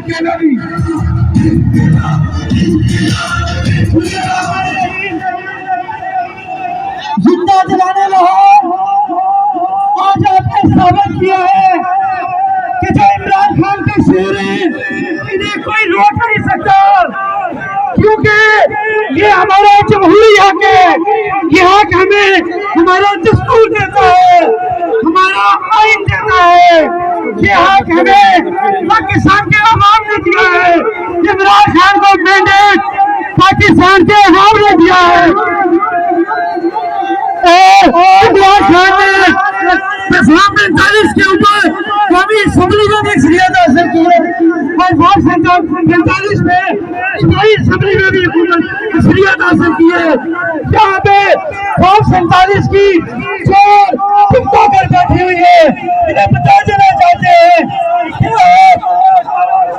کے نبی زندہ دلانے لاہور آج آپ نے ثابت کیا ہے کہ جو عمران خان کے شعر ہیں انہیں کوئی روک نہیں سکتا، کیونکہ یہ ہمارا جمہوری حق ہے، یہ حق ہمیں ہمارا دستور دیتا ہے، ہمارا آئین دیتا ہے، یہ حق ہمیں پاکستان کے عوام نے دیا ہے، عمران خان کو مینڈیٹ پاکستان کے عوام نے دیا ہے۔ عمران خان نے 1945 کے اوپر قومی اسمبلی میں بھی اکثریت حاصل کی ہے اور 1947 میں اسلائی اسمبلی میں بھی حکومت اکثریت حاصل کی ہے۔ یہاں پہ 1947 کی جو ٹکٹا کر بیٹھی ہوئی ہے انہیں بتا دینا چاہتے ہیں کہ